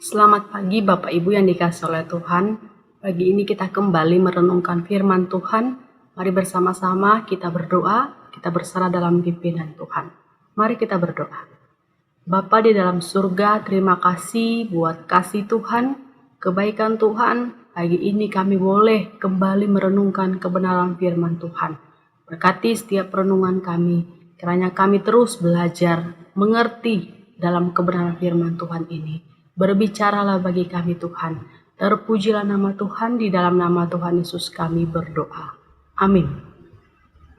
Selamat pagi Bapak Ibu yang dikasihi oleh Tuhan. Pagi ini kita kembali merenungkan firman Tuhan. Mari bersama-sama kita berdoa, kita berserah dalam pimpinan Tuhan. Mari kita berdoa. Bapa di dalam surga, terima kasih buat kasih Tuhan, kebaikan Tuhan. Pagi ini kami boleh kembali merenungkan kebenaran firman Tuhan. Berkati setiap renungan kami, kiranya kami terus belajar, mengerti dalam kebenaran firman Tuhan ini. Berbicaralah bagi kami Tuhan. Terpujilah nama Tuhan, di dalam nama Tuhan Yesus kami berdoa. Amin.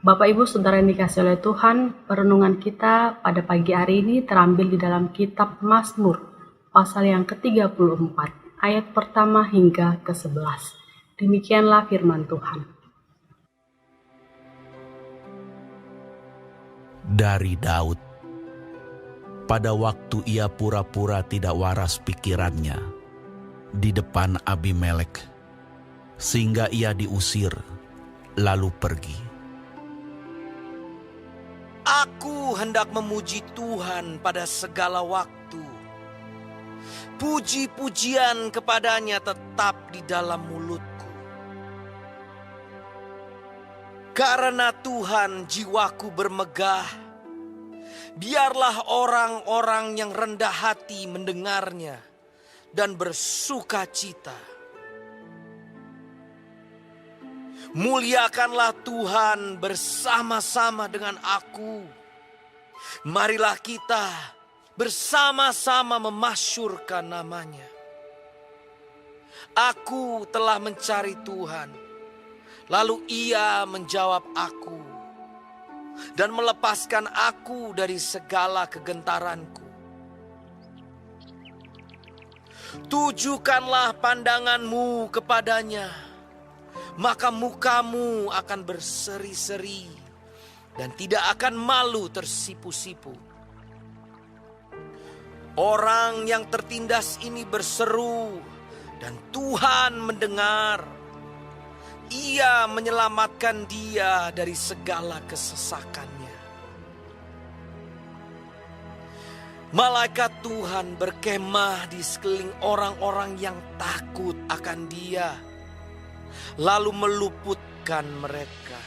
Bapak Ibu Saudara yang dikasihi oleh Tuhan, perenungan kita pada pagi hari ini terambil di dalam kitab Mazmur, pasal yang ke-34, ayat pertama hingga ke-11. Demikianlah firman Tuhan. Dari Daud. Pada waktu ia pura-pura tidak waras pikirannya di depan Abimelek, sehingga ia diusir, lalu pergi. Aku hendak memuji Tuhan pada segala waktu. Puji-pujian kepadanya tetap di dalam mulutku. Karena Tuhan jiwaku bermegah. Biarlah orang-orang yang rendah hati mendengarnya dan bersuka cita. Muliakanlah Tuhan bersama-sama dengan aku. Marilah kita bersama-sama memasyurkan namanya. Aku telah mencari Tuhan, lalu Ia menjawab aku dan melepaskan aku dari segala kegentaranku. Tujukanlah pandanganmu kepadanya, maka mukamu akan berseri-seri dan tidak akan malu tersipu-sipu. Orang yang tertindas ini berseru dan Tuhan mendengar. Ia menyelamatkan dia dari segala kesesakannya. Malaikat Tuhan berkemah di sekeliling orang-orang yang takut akan dia, lalu meluputkan mereka.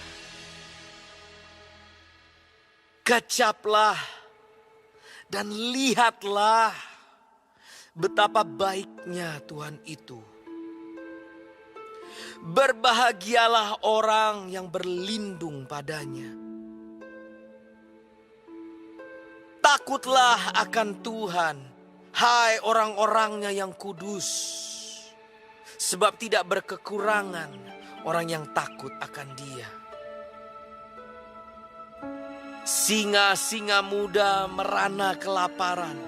Kecaplah dan lihatlah betapa baiknya Tuhan itu. Berbahagialah orang yang berlindung padanya. Takutlah akan Tuhan, hai orang-orangnya yang kudus. Sebab tidak berkekurangan orang yang takut akan Dia. Singa-singa muda merana kelaparan.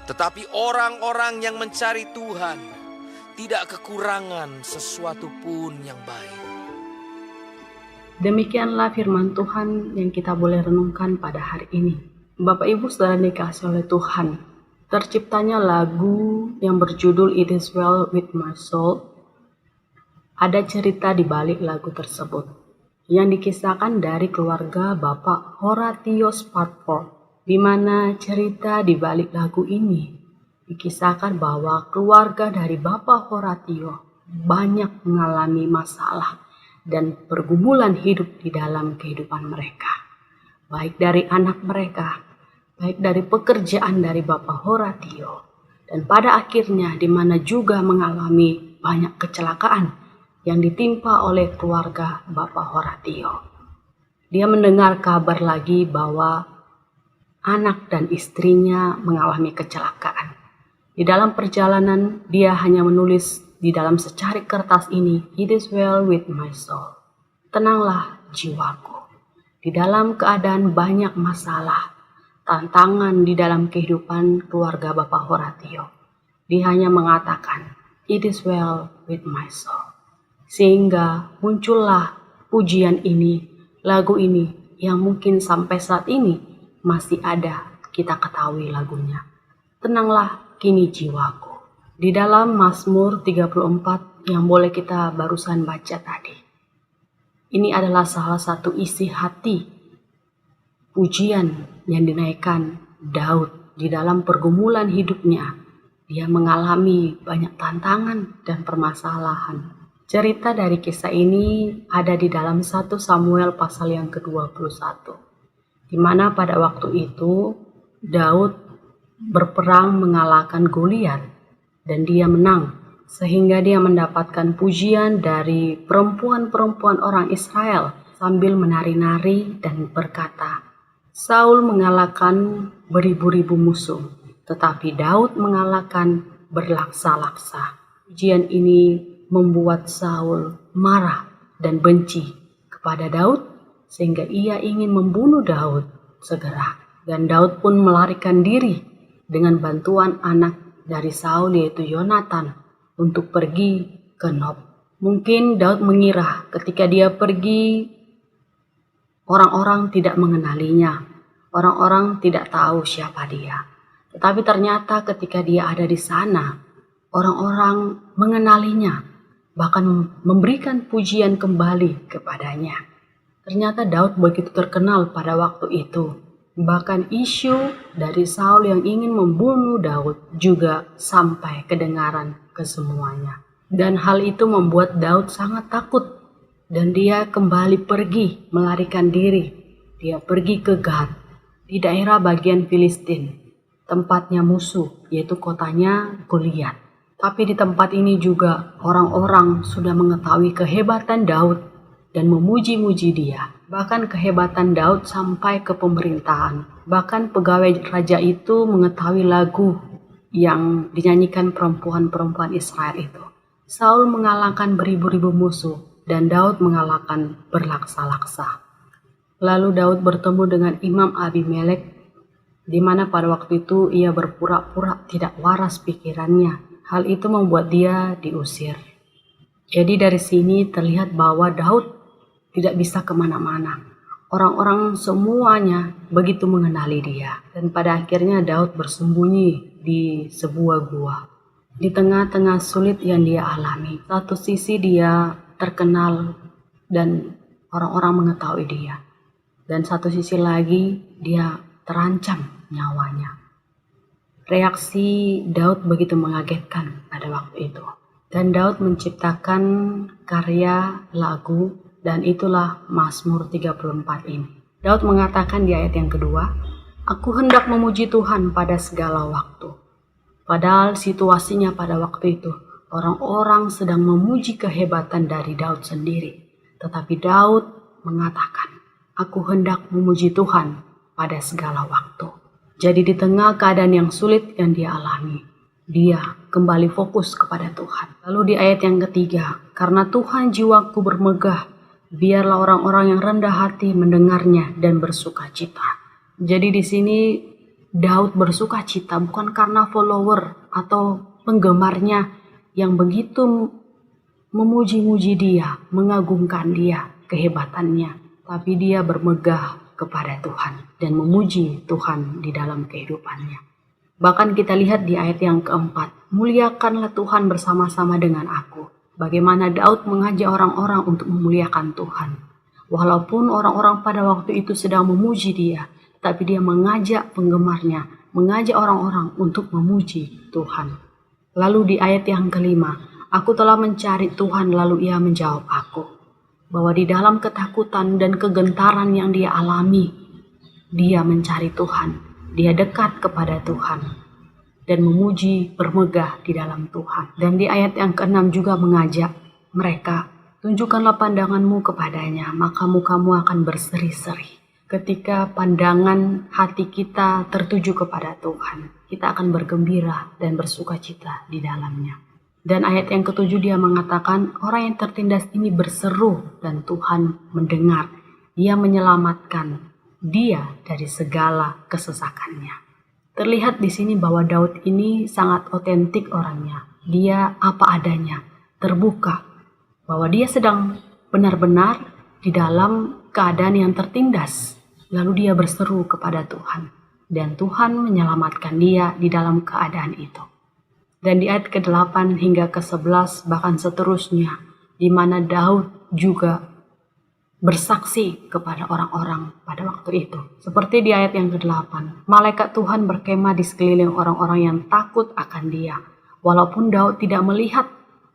Tetapi orang-orang yang mencari Tuhan tidak kekurangan sesuatu pun yang baik. Demikianlah firman Tuhan yang kita boleh renungkan pada hari ini. Bapak Ibu Saudara dikasihi oleh Tuhan, terciptanya lagu yang berjudul It Is Well With My Soul. Ada cerita di balik lagu tersebut yang dikisahkan dari keluarga Bapak Horatius Sparkford, di mana cerita di balik lagu ini dikisahkan bahwa keluarga dari Bapak Horatio banyak mengalami masalah dan pergumulan hidup di dalam kehidupan mereka. Baik dari anak mereka, baik dari pekerjaan dari Bapak Horatio, dan pada akhirnya di mana juga mengalami banyak kecelakaan yang ditimpa oleh keluarga Bapak Horatio. Dia mendengar kabar lagi bahwa anak dan istrinya mengalami kecelakaan. Di dalam perjalanan, dia hanya menulis di dalam secarik kertas ini, It is well with my soul. Tenanglah jiwaku. Di dalam keadaan banyak masalah, tantangan di dalam kehidupan keluarga Bapak Horatio, dia hanya mengatakan, It is well with my soul. Sehingga muncullah pujian ini, lagu ini, yang mungkin sampai saat ini masih ada kita ketahui lagunya. Tenanglah kini jiwaku. Di dalam Mazmur 34 yang boleh kita barusan baca tadi. Ini adalah salah satu isi hati pujian yang dinaikkan Daud di dalam pergumulan hidupnya, Dia mengalami banyak tantangan dan permasalahan. Cerita dari kisah ini ada di dalam 1 Samuel pasal yang ke-21, di mana pada waktu itu Daud berperang mengalahkan Goliat dan dia menang, sehingga dia mendapatkan pujian dari perempuan-perempuan orang Israel sambil menari-nari dan berkata, Saul mengalahkan beribu-ribu musuh, tetapi Daud mengalahkan berlaksa-laksa. Pujian ini membuat Saul marah dan benci kepada Daud, sehingga ia ingin membunuh Daud segera. Dan Daud pun melarikan diri dengan bantuan anak dari Saul, yaitu Yonatan, untuk pergi ke Nob. Mungkin Daud mengira ketika dia pergi, orang-orang tidak mengenalinya, orang-orang tidak tahu siapa dia. Tetapi ternyata ketika dia ada di sana, orang-orang mengenalinya, bahkan memberikan pujian kembali kepadanya. Ternyata Daud begitu terkenal pada waktu itu. Bahkan isu dari Saul yang ingin membunuh Daud juga sampai kedengaran ke semuanya. Dan hal itu membuat Daud sangat takut. Dan dia kembali pergi melarikan diri. Dia pergi ke Gad, di daerah bagian Filistin, tempatnya musuh, yaitu kotanya Goliat. Tapi di tempat ini juga orang-orang sudah mengetahui kehebatan Daud dan memuji-muji dia. Bahkan kehebatan Daud sampai ke pemerintahan. Bahkan pegawai raja itu mengetahui lagu yang dinyanyikan perempuan-perempuan Israel itu. Saul mengalahkan beribu-ribu musuh dan Daud mengalahkan berlaksa-laksa. Lalu Daud bertemu dengan Imam Abimelek, di mana pada waktu itu ia berpura-pura tidak waras pikirannya. Hal itu membuat dia diusir. Jadi dari sini terlihat bahwa Daud tidak bisa kemana-mana. Orang-orang semuanya begitu mengenali dia. Dan pada akhirnya Daud bersembunyi di sebuah gua. Di tengah-tengah sulit yang dia alami. Satu sisi dia terkenal dan orang-orang mengetahui dia. Dan satu sisi lagi dia terancam nyawanya. Reaksi Daud begitu mengagetkan pada waktu itu. Dan Daud menciptakan karya lagu, dan itulah Mazmur 34 ini. Daud mengatakan di ayat yang kedua, Aku hendak memuji Tuhan pada segala waktu. Padahal situasinya pada waktu itu, orang-orang sedang memuji kehebatan dari Daud sendiri. Tetapi Daud mengatakan, Aku hendak memuji Tuhan pada segala waktu. Jadi di tengah keadaan yang sulit yang dia alami, dia kembali fokus kepada Tuhan. Lalu di ayat yang ketiga, karena Tuhan jiwaku bermegah, biarlah orang-orang yang rendah hati mendengarnya dan bersuka cita. Jadi di sini Daud bersuka cita bukan karena follower atau penggemarnya yang begitu memuji-muji dia, mengagungkan dia, kehebatannya. Tapi dia bermegah kepada Tuhan dan memuji Tuhan di dalam kehidupannya. Bahkan kita lihat di ayat yang keempat, muliakanlah Tuhan bersama-sama dengan aku. Bagaimana Daud mengajak orang-orang untuk memuliakan Tuhan. Walaupun orang-orang pada waktu itu sedang memuji dia, tapi dia mengajak penggemarnya, mengajak orang-orang untuk memuji Tuhan. Lalu di ayat yang kelima, aku telah mencari Tuhan lalu ia menjawab aku. Bahwa di dalam ketakutan dan kegentaran yang dia alami, dia mencari Tuhan, dia dekat kepada Tuhan, dan memuji bermegah di dalam Tuhan. Dan di ayat yang ke-6 juga mengajak mereka, tunjukkanlah pandanganmu kepadanya, maka mukamu akan berseri-seri. Ketika pandangan hati kita tertuju kepada Tuhan, kita akan bergembira dan bersuka cita di dalamnya. Dan ayat yang ke-7 dia mengatakan, orang yang tertindas ini berseru dan Tuhan mendengar. Ia menyelamatkan dia dari segala kesesakannya. Terlihat di sini bahwa Daud ini sangat otentik orangnya. Dia apa adanya, terbuka. Bahwa dia sedang benar-benar di dalam keadaan yang tertindas. Lalu dia berseru kepada Tuhan. Dan Tuhan menyelamatkan dia di dalam keadaan itu. Dan di ayat ke-8 hingga ke-11 bahkan seterusnya, di mana Daud juga bersaksi kepada orang-orang pada waktu itu. Seperti di ayat yang ke-8, malaikat Tuhan berkemah di sekeliling orang-orang yang takut akan Dia. Walaupun Daud tidak melihat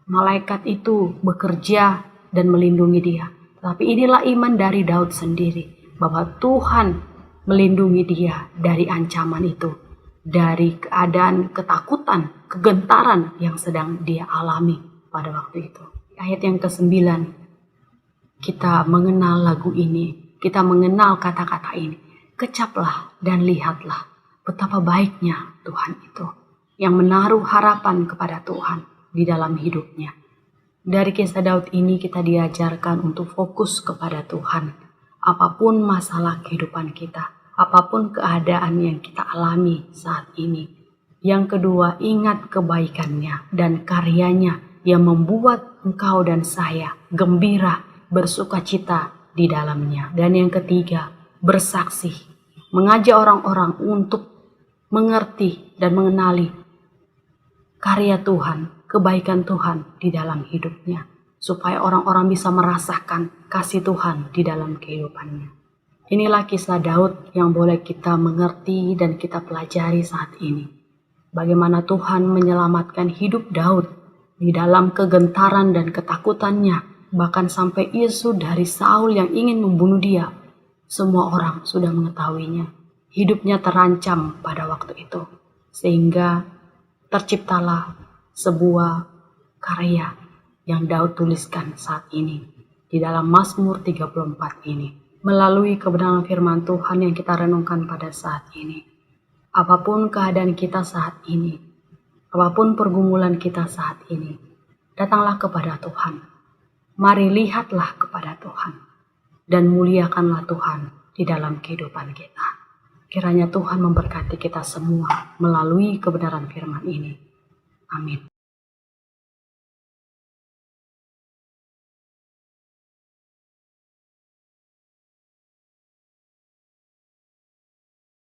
malaikat itu bekerja dan melindungi dia, tapi inilah iman dari Daud sendiri, bahwa Tuhan melindungi dia dari ancaman itu, dari keadaan ketakutan, kegentaran yang sedang dia alami pada waktu itu. Ayat yang ke-9, kita mengenal lagu ini, kita mengenal kata-kata ini. Kecaplah dan lihatlah betapa baiknya Tuhan itu, yang menaruh harapan kepada Tuhan di dalam hidupnya. Dari kisah Daud ini kita diajarkan untuk fokus kepada Tuhan. Apapun masalah kehidupan kita, apapun keadaan yang kita alami saat ini. Yang kedua, ingat kebaikannya dan karyanya yang membuat engkau dan saya gembira, bersukacita di dalamnya. Dan yang ketiga, bersaksi, mengajak orang-orang untuk mengerti dan mengenali karya Tuhan, kebaikan Tuhan di dalam hidupnya, supaya orang-orang bisa merasakan kasih Tuhan di dalam kehidupannya. Inilah kisah Daud yang boleh kita mengerti dan kita pelajari saat ini. Bagaimana Tuhan menyelamatkan hidup Daud di dalam kegentaran dan ketakutannya, bahkan sampai isu dari Saul yang ingin membunuh dia. Semua orang sudah mengetahuinya. Hidupnya terancam pada waktu itu, sehingga terciptalah sebuah karya yang Daud tuliskan saat ini di dalam Mazmur 34 ini. Melalui kebenaran firman Tuhan yang kita renungkan pada saat ini. Apapun keadaan kita saat ini, apapun pergumulan kita saat ini, datanglah kepada Tuhan. Mari lihatlah kepada Tuhan dan muliakanlah Tuhan di dalam kehidupan kita. Kiranya Tuhan memberkati kita semua melalui kebenaran firman ini. Amin.